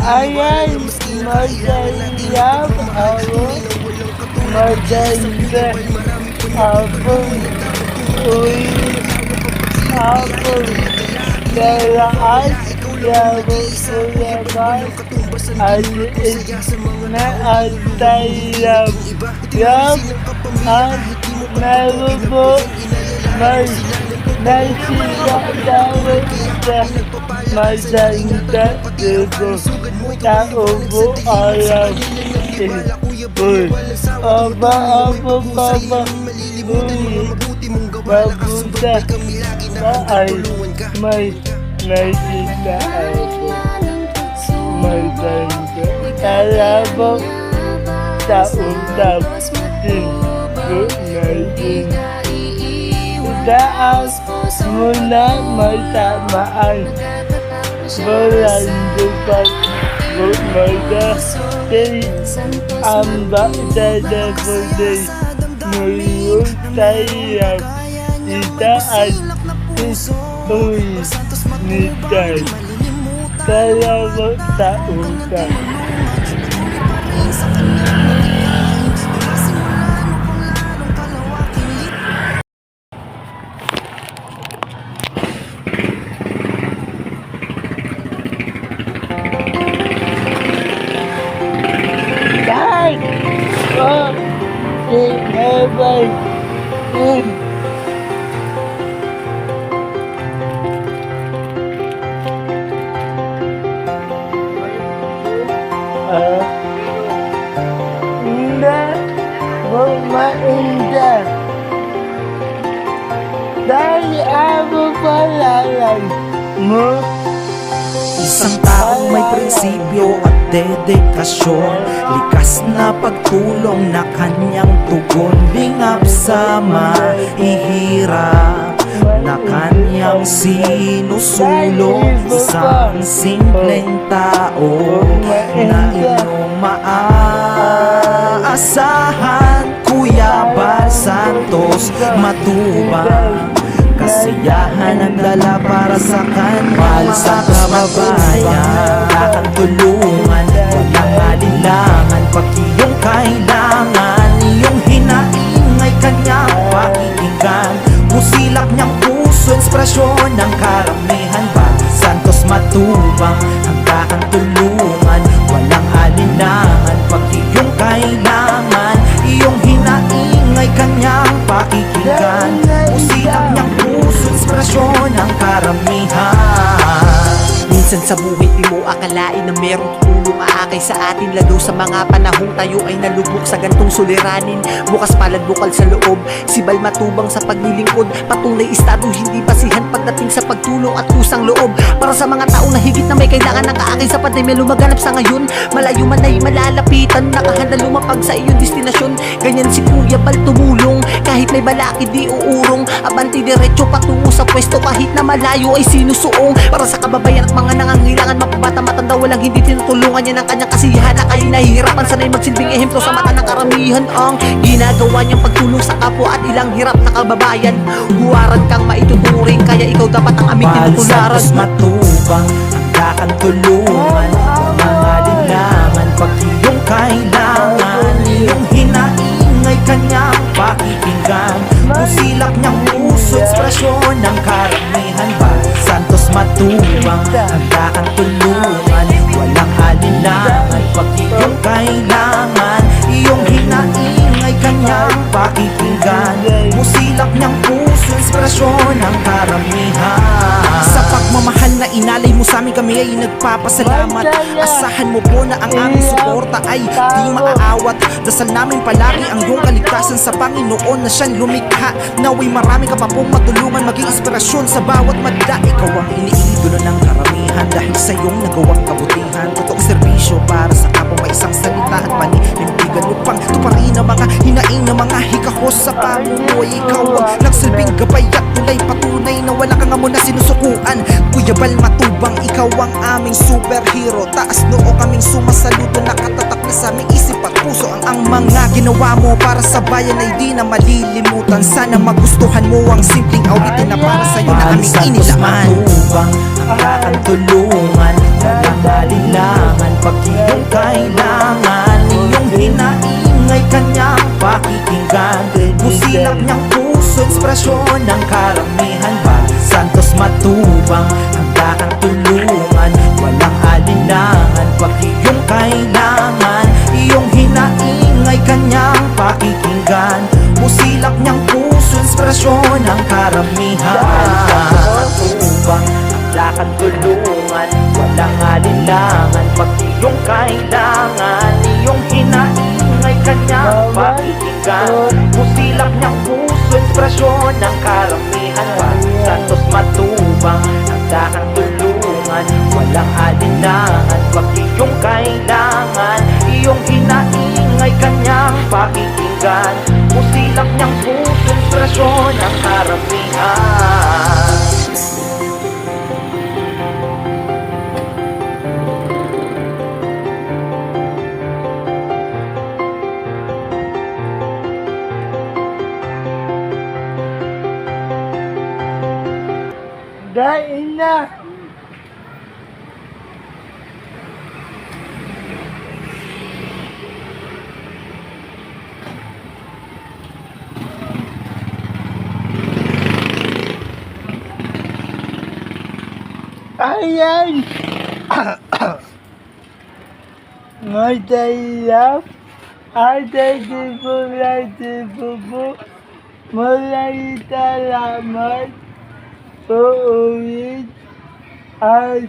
Ayan, masayap ako, maganda ako, uwi ako, kailangan yabo ko naman, aliit na antayap, yap, at narubo, may nasigatawan sa masanda dito, naubo alam, uy, aba, uy, mabuta na ay may nakita ako, maganda, kalabang taon-tap din ko natin. Taas mo na matamaan, balandukan bumada, ang bakda na buday, ngayon tayo, itaas, uy, nitay, kalabang taon-tap. Oh, never. Hindi mo mainda. Dahil ako palalan mo. Isang taong may prinsipyo at dedikasyon, likas na pagtulong na kanyang tugon, lingap sa mahihirap na kanyang sinusulong. Isang simpleng tao na inyong maaasahan, Kuya Bal Santos Matubang. Kasiyahan ang dala para sa kanya, sa kababayan, kakang tulungan, walang alinlangan, pag iyong kailangan, iyong hinaing ay kanyang pakikinggan. Musilak niyang puso, inspirasyon ng karamihan, Bal Santos Matubang, ang kakang tulungan, walang alinlangan, pag iyong kailangan, iyong hinaing ay kanyang pakikinggan. Musilak niyang inspirasyon ng karamihan. Minsan sa buhay di mo akalain na merong tutulong aakay sa atin, lalo sa mga panahong tayo ay nalubog sa gantong suliranin. Bukas palad bukal sa loob, si Bal Matubang sa paglilingkod, patunay estado hindi basihan pagdating sa pagtulong at kusang loob. Para sa mga taong na higit na may kailangan ng aakay sa pandemya lumaganap sa ngayon, malayo man ay malalapitan, nakahanda lumapag sa iyong destinasyon. Ganyan si Kuya Bal tumulong, kahit may balakid di uurong, abanti diretso patungo sa pwesto, kahit na malayo ay sinusuong. Para sa kababayan at mga nangangailangan, mapabata matanda, walang hindi tinutulungan niya ng kanyang kasiyahan, na kay nahihirapan sanay magsilbing ehemplo sa mata ng karamihan. Ang ginagawa niyang pagtulong sa kapwa at ilang hirap na kababayan, huwaran kang maituturing, kaya ikaw dapat ang aming tinutularan. Bal Santos Matubang, ang kakang tulungan, walang alinlangan, pag iyong kailangan, iyong hinaing ay kanyang pakikinggan. Musilak niyang puso, inspirasyon ng karamihan, Bal Santos Matubang, ang kakang tulungan, walang alinlangan, pag iyong kailangan, iyong hinaing ay kanyang pakikinggan. Musilak niyang puso, inspirasyon ng karamihan. Sa pagmamahal na inalay mo sa amin, kami ay nagpapasalamat. Asahan mo po na ang aming suporta ay di maaawat. Dasal namin palagi ang iyong kaligtasan sa Panginoon na siyang lumikha. Naway marami ka pa pong matulungan, maging inspirasyon sa bawat madla. Ikaw ang iniidolo ng karamihan dahil sa iyong nagawang kabutihan, totoong serbisyo para sa kapwa. Kung may isang salita at paninindigan upang tuparin ang mga hinaing ng mga hikahos sa pamumuhay. Ikaw ang nagsilbing gabay at tulay, patunay na wala kang amo na sinusukuan. Kuya Bal Matubang, ikaw ang aming superhero. Taas noo kaming sumasaludo, nakatatak na sa aming isip at puso. Ang mga ginawa mo para sa bayan ay di na malilimutan. Sana magustuhan mo ang simpleng awitin na para sa'yo na aming inilaan. Matubang, ang kakatulungan, walang alinlangan pag iyong kailangan. Iyong hinaingay kanyang pakikinggan, busilak niyang puso, ekspresyon ng karamihan. Bal Santos Matubang, handa kang tulungan, walang alinlangan pag iyong kailangan. Iyong hinaingay kanyang pakikinggan, busilak niyang puso, ekspresyon ng karamihan. Matubang, handa kang tulungan, walang alinlangan pag iyong kailangan. Iyong hinaingay kanyang pakikinggan, busilak niyang puso, ekspresyon ng karamihan. Bal Santos Matubang, handa kang tulungan, walang alinlangan pag iyong kailangan. Iyong hinaingay kanyang pakikinggan, busilak niyang puso, ekspresyon ng karamihan. Dahil na. Ayan. Madalap. Ada di bubu. Mulai talamat. Uulit. At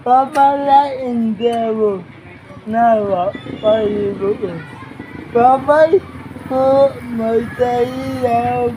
papalain daw. Nawa. Palibuin. Babay po. Madalap.